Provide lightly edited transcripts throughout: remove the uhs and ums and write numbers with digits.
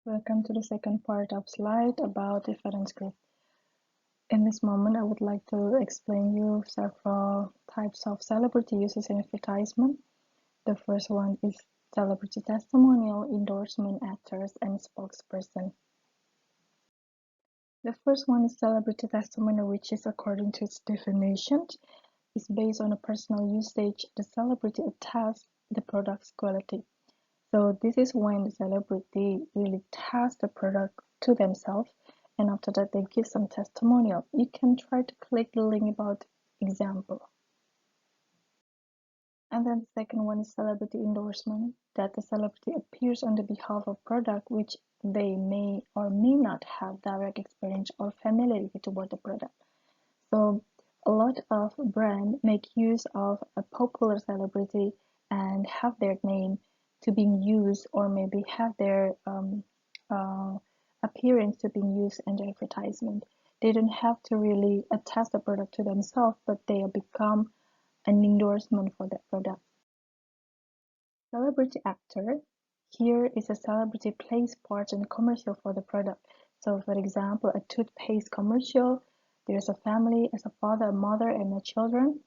Welcome to the second part of slide about reference group. In this moment, I would like to explain you several types of celebrity uses in advertisement. The first one is celebrity testimonial, endorsement, actors, and spokesperson. The first one is celebrity testimonial, which is according to its definition, is based on a personal usage. The celebrity attests the product's quality. So this is when the celebrity really tests the product to themselves, and after that they give some testimonial. You can try to click the link about example. And then the second one is celebrity endorsement, that the celebrity appears on the behalf of product which they may or may not have direct experience or familiarity toward the product. So a lot of brands make use of a popular celebrity and have their name to being used, or maybe have their appearance to being used in the advertisement. They don't have to really attach the product to themselves, but they become an endorsement for that product. Celebrity actor. Here is a celebrity plays part in a commercial for the product. So for example, a toothpaste commercial, there's a family as a father, a mother, and their children.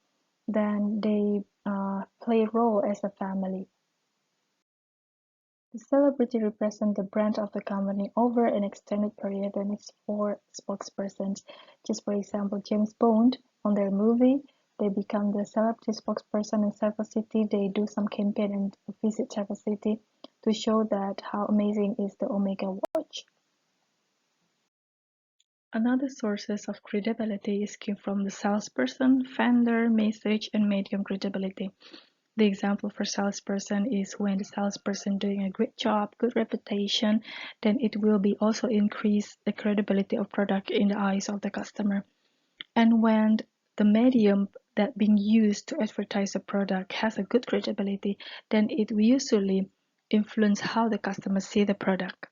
Then they play a role as a family. The celebrity represents the brand of the company over an extended period and is for spokespersons. Just for example, James Bond on their movie, they become the celebrity spokesperson in several cities. They do some campaign and visit several cities to show that how amazing is the Omega watch. Another sources of credibility is came from the salesperson, vendor, message, and medium credibility. The example for salesperson is when the salesperson doing a great job, good reputation, then it will be also increase the credibility of product in the eyes of the customer. And when the medium that being used to advertise a product has a good credibility, then it will usually influence how the customer see the product.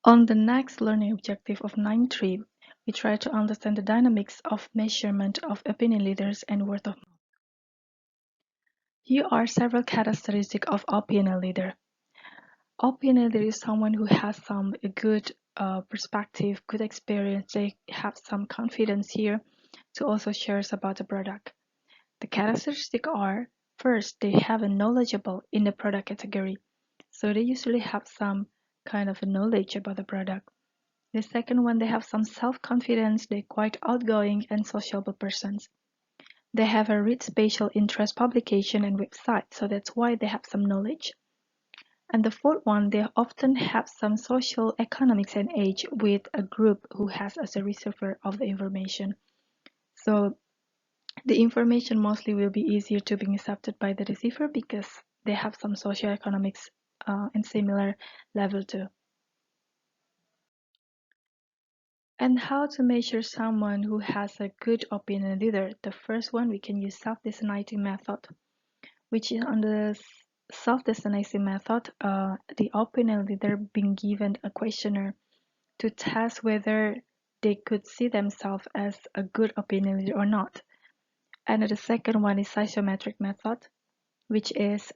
On the next learning objective of 9.3, we try to understand the dynamics of measurement of opinion leaders and word of mouth. Here are several characteristics of opinion leader. Opinion leader is someone who has some good perspective, good experience. They have some confidence here to also share about the product. The characteristics are, first, they have a knowledgeable in the product category. So they usually have some kind of a knowledge about the product. The second one, they have some self-confidence. They're quite outgoing and sociable persons. They have a read special interest publication and website, so that's why they have some knowledge. And the fourth one, they often have some social economics and age with a group who has as a receiver of the information. So the information mostly will be easier to be accepted by the receiver because they have some socioeconomics and similar level too. And how to measure someone who has a good opinion leader? The first one, we can use self-designating method, which is on the self-designating method, the opinion leader being given a questionnaire to test whether they could see themselves as a good opinion leader or not. And the second one is psychometric method, which is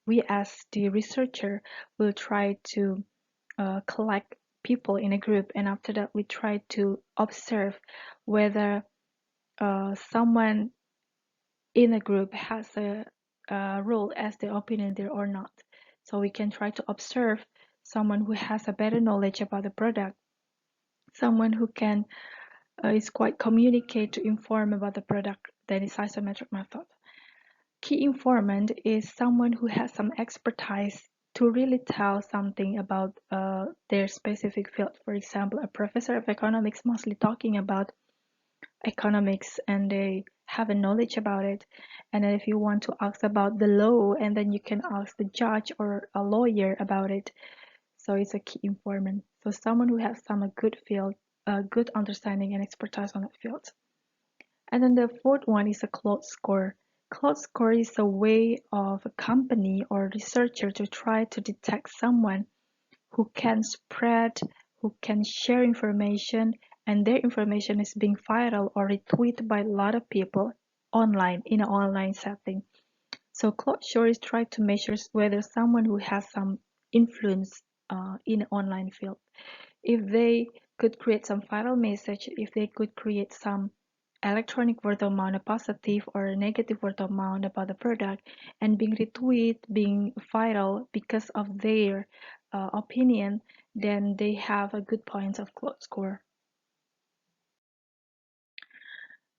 we as the researcher will try to collect people in a group, and after that we try to observe whether someone in a group has a role as the opinion leader or not. So we can try to observe someone who has a better knowledge about the product, someone who can is quite communicate to inform about the product. That is isometric method. Key informant is someone who has some expertise to really tell something about their specific field. For example, a professor of economics mostly talking about economics and they have a knowledge about it. And then if you want to ask about the law, and then you can ask the judge or a lawyer about it. So it's a key informant. So someone who has some good field, good understanding and expertise on that field. And then the fourth one is a cloud score. Cloud score is a way of a company or researcher to try to detect someone who can spread, who can share information, and their information is being viral or retweeted by a lot of people online in an online setting. So Claude Shores tried to measure whether someone who has some influence in an online field, if they could create some viral message, if they could create some electronic word of mouth, a positive or a negative word of mouth about the product, and being retweeted, being viral because of their opinion, then they have a good points of Claude score.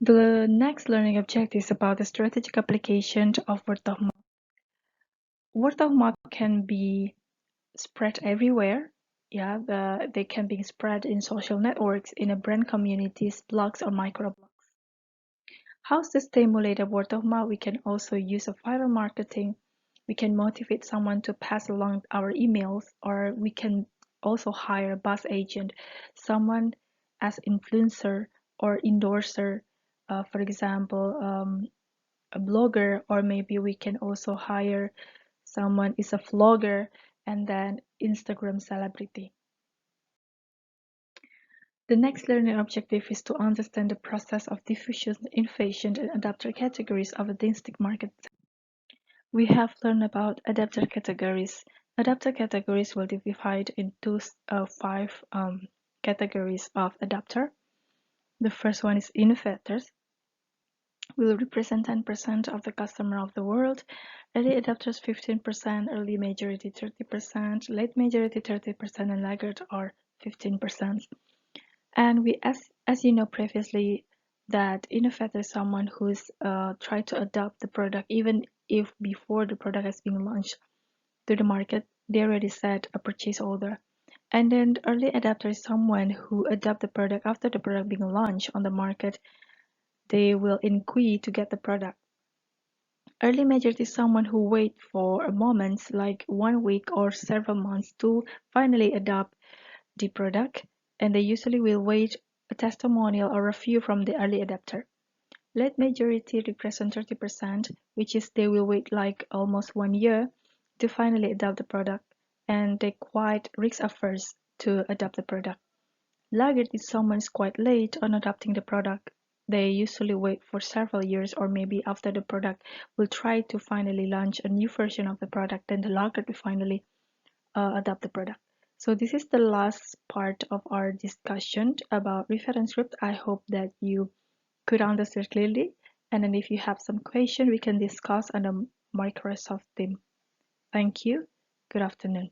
The next learning objective is about the strategic application of word of mouth. Word of mouth can be spread everywhere. Yeah, they can be spread in social networks, in a brand communities, blogs or microblogs. How to stimulate a word of mouth? We can also use a viral marketing. We can motivate someone to pass along our emails, or we can also hire a buzz agent, someone as influencer or endorser, for example, a blogger, or maybe we can also hire someone is a vlogger and then Instagram celebrity. The next learning objective is to understand the process of diffusion, invasion, and adapter categories of a dynastic market. We have learned about adapter categories. Adapter categories will be divided into five categories of adapter. The first one is innovators, will represent 10% of the customer of the world. Early adopters 15%, early majority 30%, late majority 30%, and laggard are 15%. And we, as you know previously, that innovator is someone who's tried to adopt the product even if before the product has been launched to the market, they already set a purchase order. And then the early adopter is someone who adopt the product after the product being launched on the market. They will inquire to get the product. Early majority is someone who wait for a moment, like 1 week or several months, to finally adopt the product, and they usually will wait a testimonial or review from the early adopter. Late majority represent 30%, which is they will wait like almost 1 year to finally adopt the product, and they quite risk averse to adopt the product. Laggard is someone is quite late on adopting the product. They usually wait for several years, or maybe after the product will try to finally launch a new version of the product, then the laggard will finally adopt the product. So this is the last part of our discussion about reference group. I hope that you could understand clearly. And then if you have some question, we can discuss on the Microsoft team. Thank you. Good afternoon.